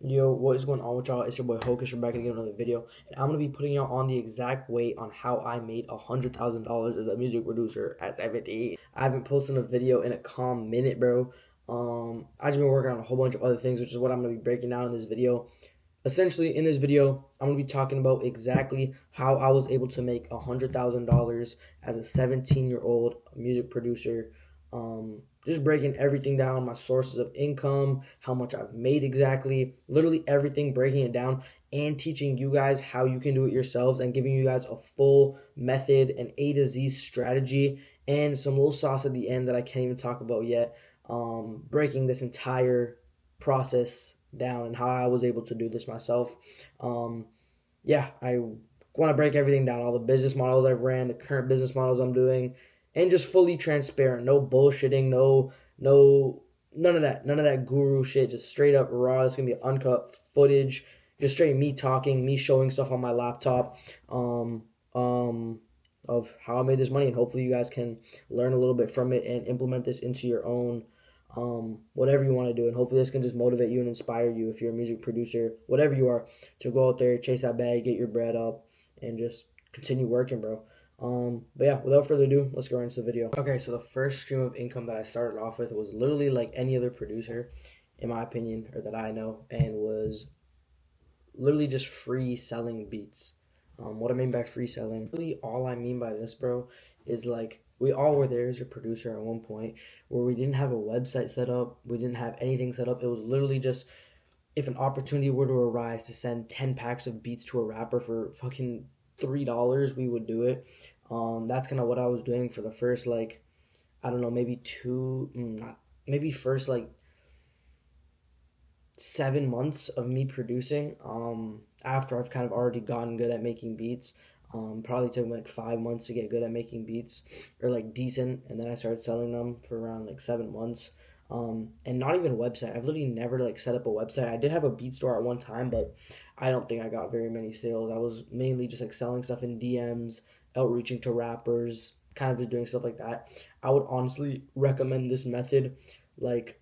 Yo, what is going on with y'all? It's your boy Hocus. We're back again with another video, and I'm gonna be putting y'all on the exact way on how I made $100,000 as a music producer at 17. I haven't posted a video in a calm minute, bro. I just been working on a whole bunch of other things, which is what I'm gonna be breaking down in this video. Essentially, in this video, I'm gonna be talking about exactly how I was able to make $100,000 as a 17-year-old music producer. Just breaking everything down, my sources of income, how much I've made exactly, literally everything, breaking it down and teaching you guys how you can do it yourselves and giving you guys a full method and A to Z strategy and some little sauce at the end that I can't even talk about yet. Breaking this entire process down and how I was able to do this myself. Um, yeah, I want to break everything down, all the business models I've ran, the current business models I'm doing, and just fully transparent. No bullshitting, none of that guru shit. Just straight up raw. It's gonna be uncut footage, just straight me talking, me showing stuff on my laptop, um, um, of how I made this money, and hopefully you guys can learn a little bit from it and implement this into your own whatever you want to do. And hopefully this can just motivate you and inspire you if you're a music producer, whatever you are, to go out there, chase that bag, get your bread up, and just continue working, bro. But yeah, without further ado, let's go right into the video. Okay, so the first stream of income that I started off with was literally like any other producer, in my opinion, or that I know, and was literally just free selling beats. What I mean by free selling, really all I mean by this, bro, is like we all were there as a producer at one point where we didn't have a website set up, we didn't have anything set up. It was literally just if an opportunity were to arise to send 10 packs of beats to a rapper for fucking $3, we would do it. That's kind of what I was doing for the first like I don't know, maybe maybe first like 7 months of me producing. After I've kind of already gotten good at making beats. Probably took me like 5 months to get good at making beats or like decent, and then I started selling them for around like 7 months. And not even a website. I've literally never like set up a website. I did have a beat store at one time, but I don't think I got very many sales. I was mainly just like selling stuff in DMs, outreaching to rappers, kind of just doing stuff like that. I would honestly recommend this method. Like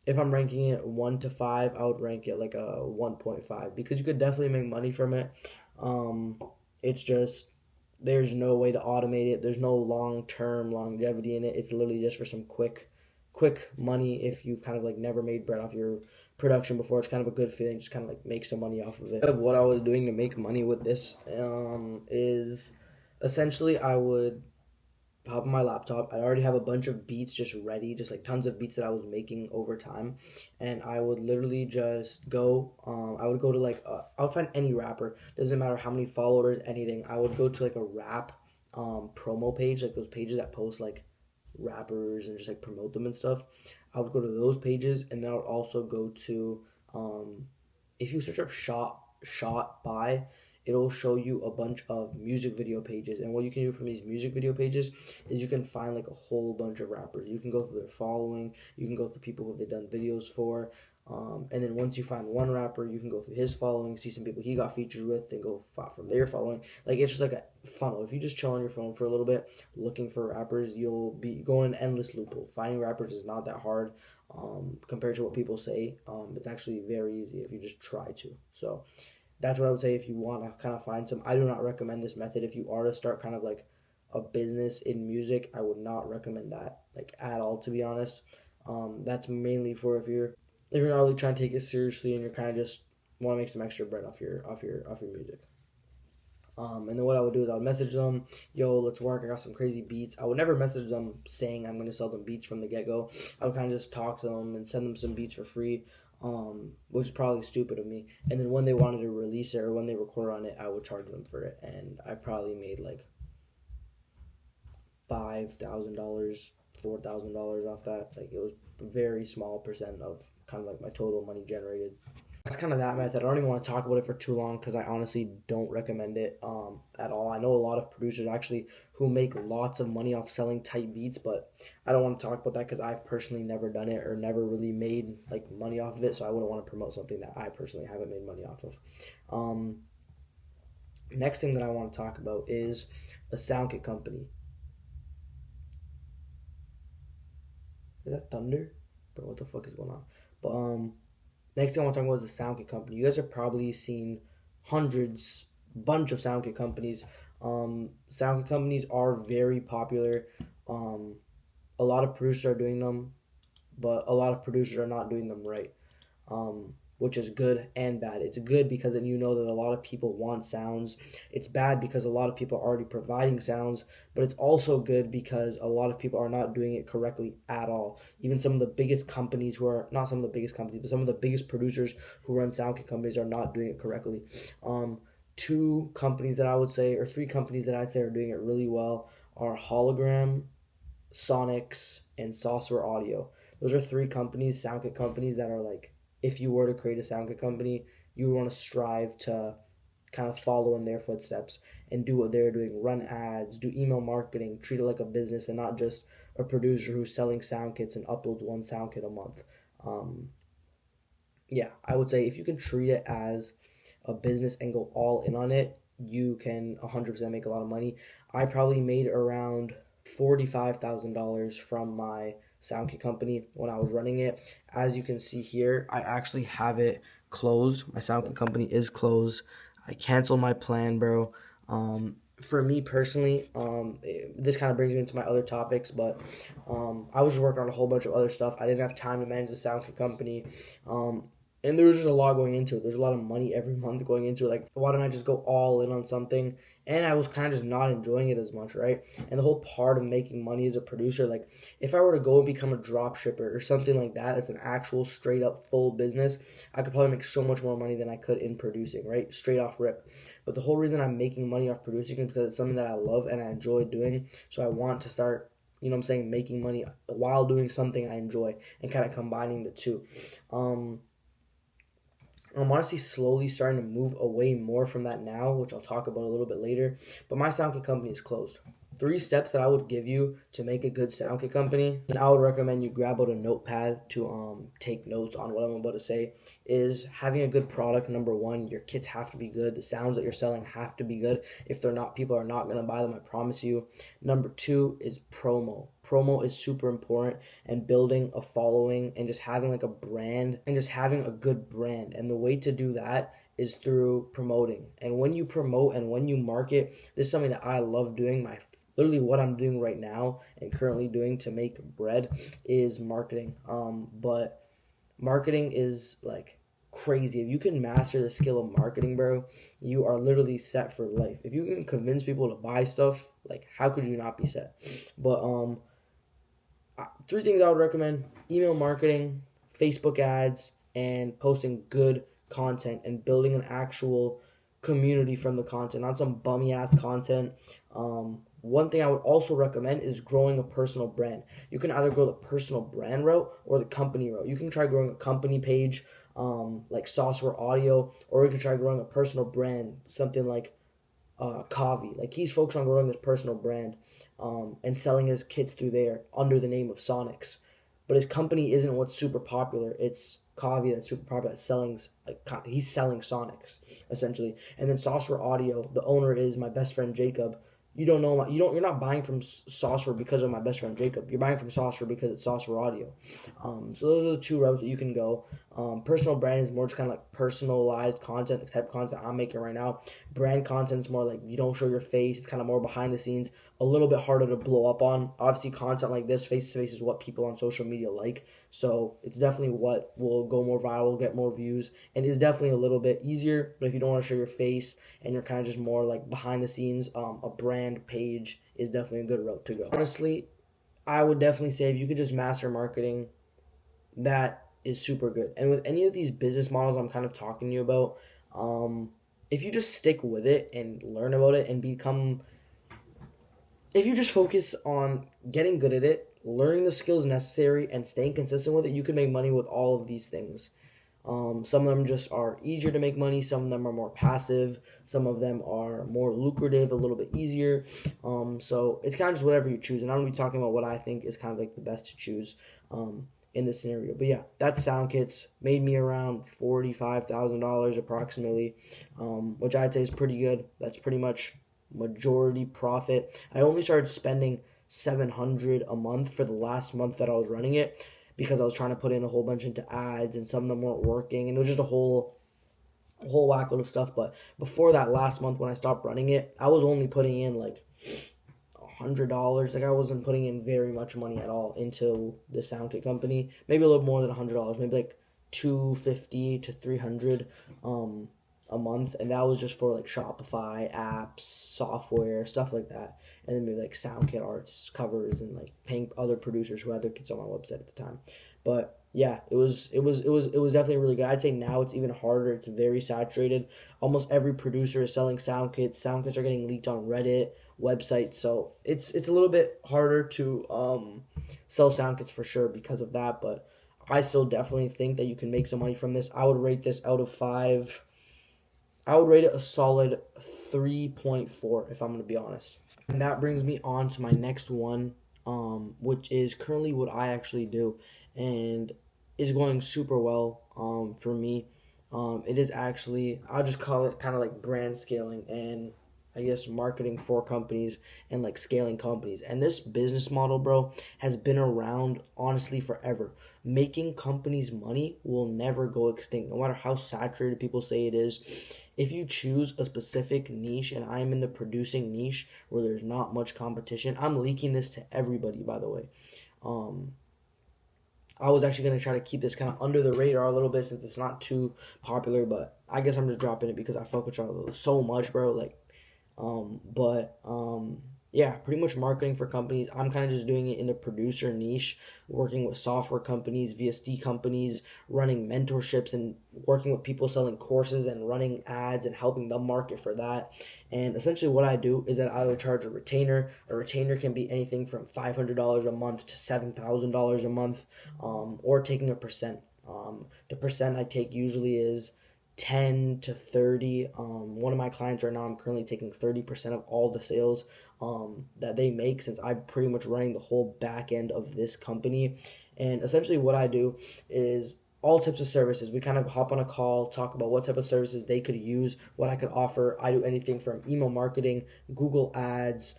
if I'm ranking it 1 to 5, I would rank it like a 1.5 because you could definitely make money from it. Um, it's just there's no way to automate it. There's no long term longevity in it. It's literally just for some quick money if you've kind of like never made bread off your production before. It's kind of a good feeling, just kind of like make some money off of it. What I was doing to make money with this is essentially I would hop on my laptop. I already have a bunch of beats just ready, just like tons of beats that I was making over time, and I would literally just go. I would go to like I would find any rapper. Doesn't matter how many followers, anything. I would go to like a rap promo page, like those pages that post like rappers and just like promote them and stuff. I would go to those pages, and then I would also go to if you search up shot by, it'll show you a bunch of music video pages. And what you can do from these music video pages is you can find like a whole bunch of rappers. You can go through their following, you can go through people who they've done videos for. And then once you find one rapper, you can go through his following, see some people he got features with, then go from their following. Like it's just like a funnel. If you just chill on your phone for a little bit looking for rappers, you'll be going an endless loophole. Finding rappers is not that hard compared to what people say. It's actually very easy if you just try to. So that's what I would say if you want to kind of find some. I do not recommend this method if you are to start kind of like a business in music. I would not recommend that like at all, to be honest. That's mainly for if you're not really trying to take it seriously and you're kind of just want to make some extra bread off your music. And then what I would do is I would message them, yo, let's work. I got some crazy beats. I would never message them saying I'm going to sell them beats from the get go. I would kind of just talk to them and send them some beats for free, which is probably stupid of me. And then when they wanted to release it or when they record on it, I would charge them for it. And I probably made like $5,000, $4,000 off that. Like it was a very small percent of kind of like my total money generated. That's kind of that method. I don't even want to talk about it for too long because I honestly don't recommend it at all. I know a lot of producers actually who make lots of money off selling tight beats, but I don't want to talk about that because I've personally never done it or never really made like money off of it. So I wouldn't want to promote something that I personally haven't made money off of. Um, Next thing that I want to talk about is a sound kit company. Is that thunder? Bro, what the fuck is going on? But Next thing I want to talk about is the sound kit company. You guys have probably seen hundreds, bunch of sound kit companies. Sound kit companies are very popular. Um, a lot of producers are doing them, but a lot of producers are not doing them right, which is good and bad. It's good because then you know that a lot of people want sounds. It's bad because a lot of people are already providing sounds, but it's also good because a lot of people are not doing it correctly at all. Even some of the biggest companies who are not some of the biggest companies, but some of the biggest producers who run sound kit companies are not doing it correctly. Two companies that I would say, or three companies that I'd say are doing it really well are Hologram, Sonics, and Saucer Audio. Those are three companies, sound kit companies, that are like, if you were to create a sound kit company, you would want to strive to kind of follow in their footsteps and do what they're doing. Run ads, do email marketing, treat it like a business and not just a producer who's selling sound kits and uploads one sound kit a month. Um, yeah, I would say if you can treat it as a business and go all in on it, you can 100% make a lot of money. I probably made around $45,000 from my sound kit company when I was running it. As you can see here, I actually have it closed. My sound kit company is closed. I canceled my plan, bro. For me personally, this kind of brings me into my other topics, but I was working on a whole bunch of other stuff. I didn't have time to manage the sound kit company. Um, and there was just a lot going into it. There's a lot of money every month going into it. Like, why don't I just go all in on something? And I was kind of just not enjoying it as much, right? And the whole part of making money as a producer, like, if I were to go and become a drop shipper or something like that, it's an actual straight up full business, I could probably make so much more money than I could in producing, right? Straight off rip. But the whole reason I'm making money off producing is because it's something that I love and I enjoy doing. So I want to start, you know what I'm saying, making money while doing something I enjoy and kind of combining the two. Um, I'm honestly slowly starting to move away more from that now, which I'll talk about a little bit later. But my sound kit company is closed. Three steps that I would give you to make a good sound kit company, and I would recommend you grab out a notepad to take notes on what I'm about to say, is having a good product. Number one, your kits have to be good. The sounds that you're selling have to be good. If they're not, people are not going to buy them, I promise you. Number two is promo. Promo is super important, and building a following and just having like a brand and just having a good brand. And the way to do that is through promoting. And when you promote and when you market, this is something that I love doing. Literally what I'm doing right now and currently doing to make bread is marketing. But marketing is like crazy. If you can master the skill of marketing, bro, you are literally set for life. If you can convince people to buy stuff, like, how could you not be set? But three things I would recommend: email marketing, Facebook ads, and posting good content and building an actual community from the content, not some bummy ass content. One thing I would also recommend is growing a personal brand. You can either go the personal brand route or the company route. You can try growing a company page, like Saucer Audio, or you can try growing a personal brand, something like Kavi. Like, he's focused on growing his personal brand, and selling his kits through there under the name of Sonics. But his company isn't what's super popular. It's Kavi that's super popular. That's selling, like, he's selling Sonics essentially. And then Saucer Audio, the owner is my best friend Jacob. You don't know you're not buying from Saucer because of my best friend Jacob. You're buying from Saucer because it's Saucer Audio. So those are the two routes that you can go. Personal brand is more just kind of like personalized content, the type of content I'm making right now. Brand content is more like you don't show your face. It's kind of more behind the scenes, a little bit harder to blow up on. Obviously, content like this, face to face, is what people on social media like. So it's definitely what will go more viral, get more views, and is definitely a little bit easier. But if you don't want to show your face and you're kind of just more like behind the scenes, a brand page is definitely a good route to go. Honestly, I would definitely say if you could just master marketing, that is super good. And with any of these business models I'm kind of talking to you about, if you just stick with it and learn about it and if you just focus on getting good at it, learning the skills necessary, and staying consistent with it, you can make money with all of these things. Some of them just are easier to make money. Some of them are more passive. Some of them are more lucrative, a little bit easier. So it's kind of just whatever you choose. And I'm going to be talking about what I think is kind of like the best to choose in this scenario. But yeah, that sound kits made me around $45,000 approximately, which I'd say is pretty good. That's pretty much majority profit. I only started spending $700 a month for the last month that I was running it, because I was trying to put in a whole bunch into ads and some of them weren't working, and it was just a whole whackload of stuff. But before that last month when I stopped running it, I was only putting in like $100. Like I wasn't putting in very much money at all into the sound kit company. Maybe a little more than $100. Maybe like 250 to 300 um a month, and that was just for like Shopify apps, software, stuff like that. And then maybe like sound kit arts, covers, and like paying other producers who had their kits on my website at the time. But yeah, it was definitely really good. I'd say now it's even harder. It's very saturated. Almost every producer is selling sound kits. Sound kits are getting leaked on Reddit websites, so it's a little bit harder to sell sound kits for sure because of that. But I still definitely think that you can make some money from this. I would rate this out of 5. I would rate it a solid 3.4 if I'm going to be honest. And that brings me on to my next one, which is currently what I actually do and is going super well for me. It is actually, I'll just call it kind of like brand scaling and I guess marketing for companies and like scaling companies. And this business model, bro, has been around honestly forever. Making companies money will never go extinct, no matter how saturated people say it is. If you choose a specific niche, and I am in the producing niche where there's not much competition, I'm leaking this to everybody, by the way. Um, I was actually gonna try to keep this kind of under the radar a little bit since it's not too popular, but I guess I'm just dropping it because I fuck with y'all so much, bro. Like, but yeah, pretty much marketing for companies. I'm kind of just doing it in the producer niche, working with software companies, VSD companies, running mentorships, and working with people selling courses and running ads and helping them market for that. And essentially, what I do is that I would charge a retainer. A retainer can be anything from $500 a month to $7,000 a month, or taking a percent. The percent I take usually is 10 to 30. One of my clients right now, I'm currently taking 30% of all the sales that they make, since I'm pretty much running the whole back end of this company. And essentially, what I do is all types of services. We kind of hop on a call, talk about what type of services they could use, what I could offer. I do anything from email marketing, Google ads.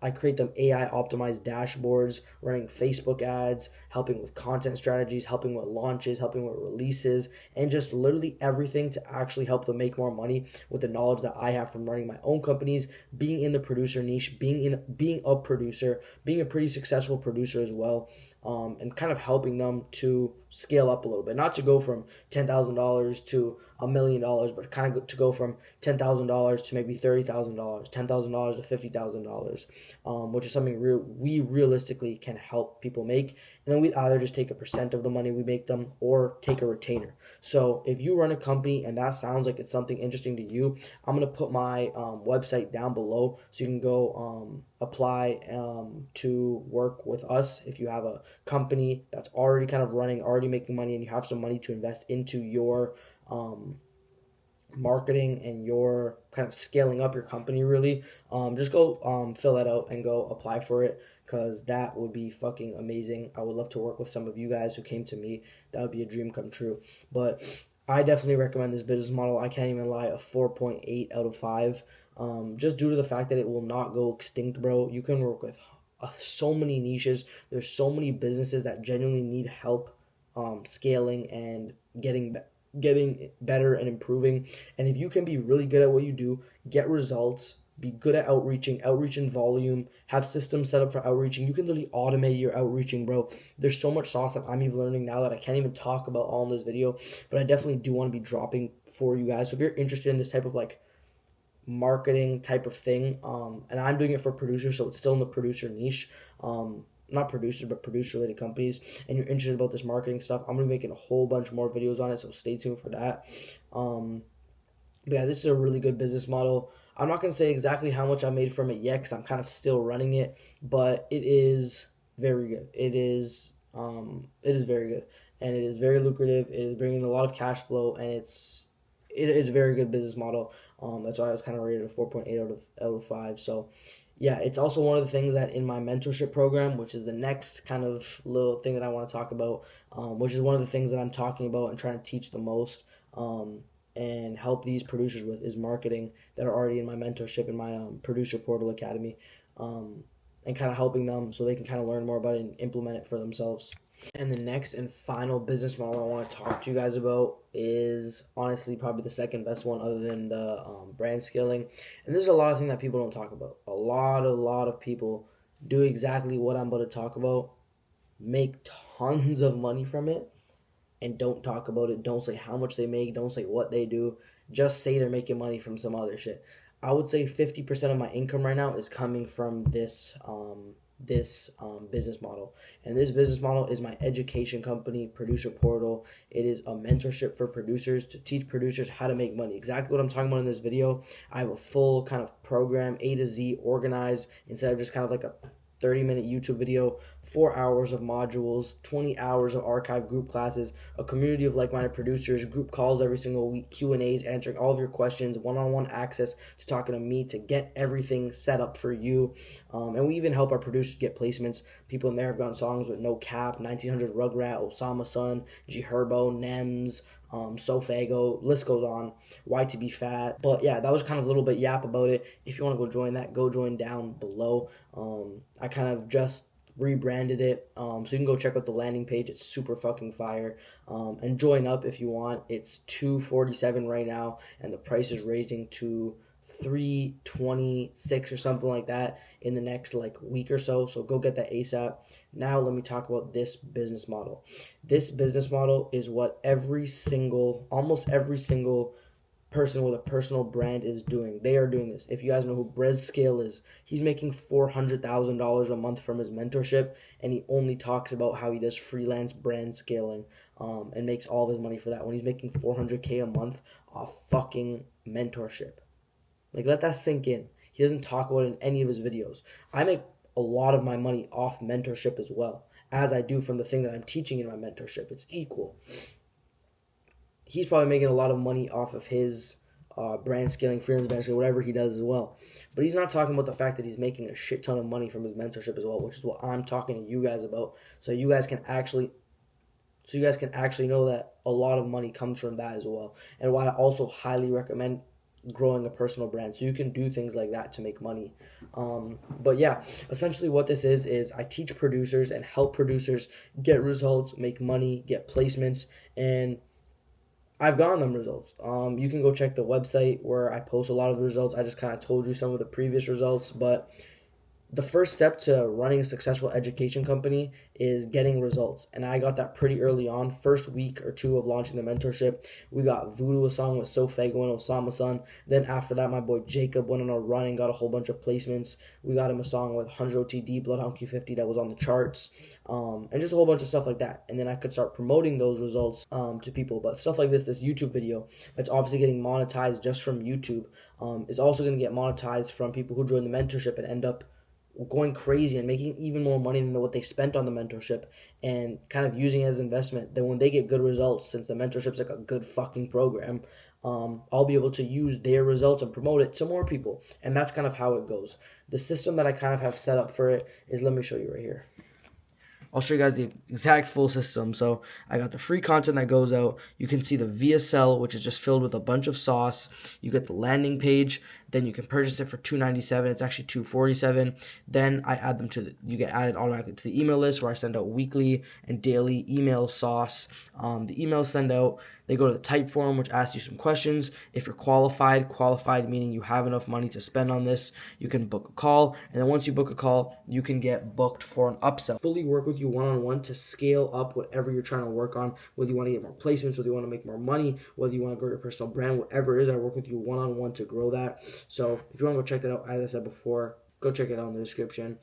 I create them AI optimized dashboards, running Facebook ads, helping with content strategies, helping with launches, helping with releases, and just literally everything to actually help them make more money with the knowledge that I have from running my own companies, being in the producer niche, being a producer, being a pretty successful producer as well, and kind of helping them to scale up a little bit, not to go from $10,000 to $1 million, but kind of to go from $10,000 to maybe $30,000, $10,000 to $50,000, which is something we realistically can help people make. And then we either just take a percent of the money we make them or take a retainer. So if you run a company and that sounds like it's something interesting to you, I'm going to put my website down below so you can go apply to work with us. If you have a company that's already kind of running, already making money, and you have some money to invest into your marketing and your kind of scaling up your company, really, just go fill that out and go apply for it, because that would be fucking amazing. I would love to work with some of you guys who came to me. That would be a dream come true. But I definitely recommend this business model. I can't even lie, a 4.8 out of 5, just due to the fact that it will not go extinct, bro. You can work with so many niches. There's so many businesses that genuinely need help scaling and getting better and improving. And if you can be really good at what you do, get results, be good at outreach in volume, have systems set up for outreaching, you can literally automate your outreaching, bro. There's so much sauce that I'm even learning now that I can't even talk about all in this video, but I definitely do want to be dropping for you guys. So if you're interested in this type of like marketing type of thing, and I'm doing it for producers, so it's still in the producer niche, not producers but producer related companies, and you're interested about this marketing stuff, I'm gonna be making a whole bunch more videos on it, so stay tuned for that. But yeah, this is a really good business model. I'm not gonna say exactly how much I made from it yet because I'm kind of still running it, but it is very good. It is very good, and it is very lucrative. It is bringing a lot of cash flow, and it is a very good business model. That's why I was kind of rated a 4.8 out of 5. So yeah, it's also one of the things that in my mentorship program, which is the next kind of little thing that I want to talk about, which is one of the things that I'm talking about and trying to teach the most, and help these producers with, is marketing, that are already in my mentorship in my producer portal academy. Um, and kind of helping them so they can kind of learn more about it and implement it for themselves. And the next and final business model I want to talk to you guys about is honestly probably the second best one other than the brand scaling. And there's a lot of things that people don't talk about. A lot of people do exactly what I'm about to talk about, make tons of money from it, and don't talk about it. Don't say how much they make. Don't say what they do. Just say they're making money from some other shit. I would say 50% of my income right now is coming from this business model. And this business model is my education company, Producer Portal. It is a mentorship for producers to teach producers how to make money. Exactly what I'm talking about in this video. I have a full kind of program, A to Z, organized instead of just kind of like a 30-minute YouTube video, 4 hours of modules, 20 hours of archived group classes, a community of like-minded producers, group calls every single week, Q&As, answering all of your questions, one-on-one access to talking to me to get everything set up for you. And we even help our producers get placements. People in there have gotten songs with No Cap, 1900 Rugrat, Osama Sun, G Herbo, Nems, Sofago, list goes on, YTB Fat. But yeah, that was kind of a little bit yap about it. If you want to go join that, go join down below. I kind of just rebranded it, so you can go check out the landing page. It's super fucking fire. And join up if you want. It's $247 right now, and the price is raising to $326 or something like that in the next like week or so. So go get that ASAP. Now let me talk about this business model. This business model is what almost every single person with a personal brand is doing. They are doing this. If you guys know who Brez Scale is, he's making $400,000 a month from his mentorship, and he only talks about how he does freelance brand scaling, and makes all of his money for that when he's making $400K a month off fucking mentorship. Like, let that sink in. He doesn't talk about it in any of his videos. I make a lot of my money off mentorship as well, as I do from the thing that I'm teaching in my mentorship. It's equal. He's probably making a lot of money off of his brand scaling, freelance brand scaling, whatever he does as well. But he's not talking about the fact that he's making a shit ton of money from his mentorship as well, which is what I'm talking to you guys about. So you guys can actually know that a lot of money comes from that as well. And why I also highly recommend growing a personal brand, so you can do things like that to make money. But yeah, essentially what this is I teach producers and help producers get results, make money, get placements, and I've gotten them results. You can go check the website where I post a lot of the results. I just kind of told you some of the previous results, but the first step to running a successful education company is getting results. And I got that pretty early on. First week or two of launching the mentorship, we got Voodoo, a song with Sofago and Osama Sun. Then after that, my boy Jacob went on a run and got a whole bunch of placements. We got him a song with 100 OTD, Bloodhound Q50 that was on the charts, and just a whole bunch of stuff like that. And then I could start promoting those results to people. But stuff like this YouTube video, that's obviously getting monetized just from YouTube, is also going to get monetized from people who join the mentorship and end up going crazy and making even more money than what they spent on the mentorship, and kind of using it as investment. Then when they get good results, since the mentorship's like a good fucking program, I'll be able to use their results and promote it to more people. And that's kind of how it goes. The system that I kind of have set up for it is, let me show you right here. I'll show you guys the exact full system. So I got the free content that goes out. You can see the VSL, which is just filled with a bunch of sauce. You get the landing page. Then you can purchase it for $297. It's actually $247. Then I add them you get added automatically to the email list, where I send out weekly and daily email sauce. The emails send out. They go to the type form, which asks you some questions. If you're qualified meaning you have enough money to spend on this, you can book a call. And then once you book a call, you can get booked for an upsell. Fully work with you one-on-one to scale up whatever you're trying to work on, whether you want to get more placements, whether you want to make more money, whether you want to grow your personal brand, whatever it is, I work with you one-on-one to grow that. So if you want to go check that out, as I said before, go check it out in the description.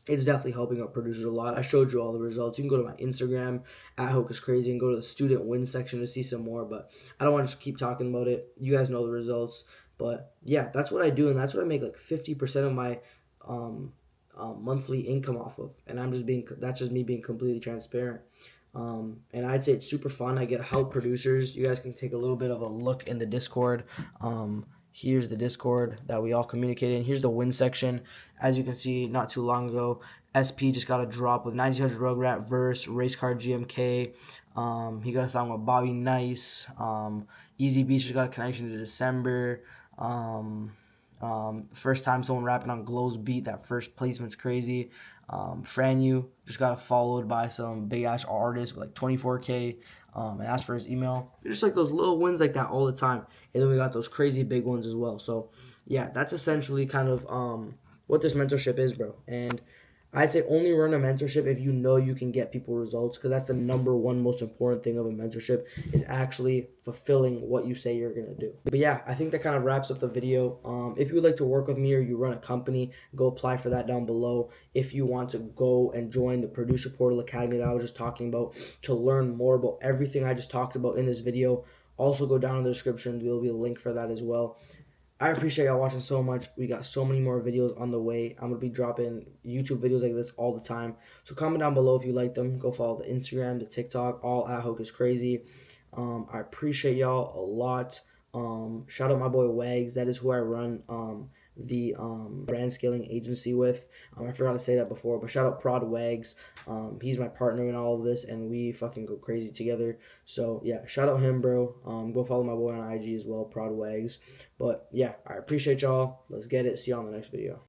It's definitely helping out producers a lot. I showed you all the results. You can go to my Instagram, @HocusCrazy, and go to the student win section to see some more. But I don't want to just keep talking about it. You guys know the results. But yeah, that's what I do, and that's what I make like 50% of my monthly income off of. And that's just me being completely transparent. And I'd say it's super fun. I get to help producers. You guys can take a little bit of a look in the Discord. Here's the Discord that we all communicate in. Here's the win section. As you can see, not too long ago, SP just got a drop with 1900 Rugrat verse, Race Car GMK. He got a song with Bobby Nice. Easy Beach just got a connection to December. First time someone rapping on Glow's beat, that first placement's crazy. Franu just got followed by some big ass artist with like 24K, and asked for his email. Just like those little wins like that all the time. And then we got those crazy big ones as well. So yeah, that's essentially kind of what this mentorship is, bro. And I'd say only run a mentorship if you know you can get people results, because that's the number one most important thing of a mentorship, is actually fulfilling what you say you're gonna do. But yeah, I think that kind of wraps up the video. If you would like to work with me or you run a company, go apply for that down below. If you want to go and join the Producer Portal Academy that I was just talking about to learn more about everything I just talked about in this video, also go down in the description. There will be a link for that as well. I appreciate y'all watching so much. We got so many more videos on the way. I'm going to be dropping YouTube videos like this all the time. So comment down below if you like them. Go follow the Instagram, the TikTok, all at Hoke is Crazy. I appreciate y'all a lot. Shout out my boy Wags. That is who I run the brand scaling agency with. I forgot to say that before, but shout out Prod Wags. He's my partner in all of this, and we fucking go crazy together. So yeah, shout out him, bro. Go follow my boy on IG as well, Prod Wags. But yeah, I appreciate y'all. Let's get it. See y'all in the next video.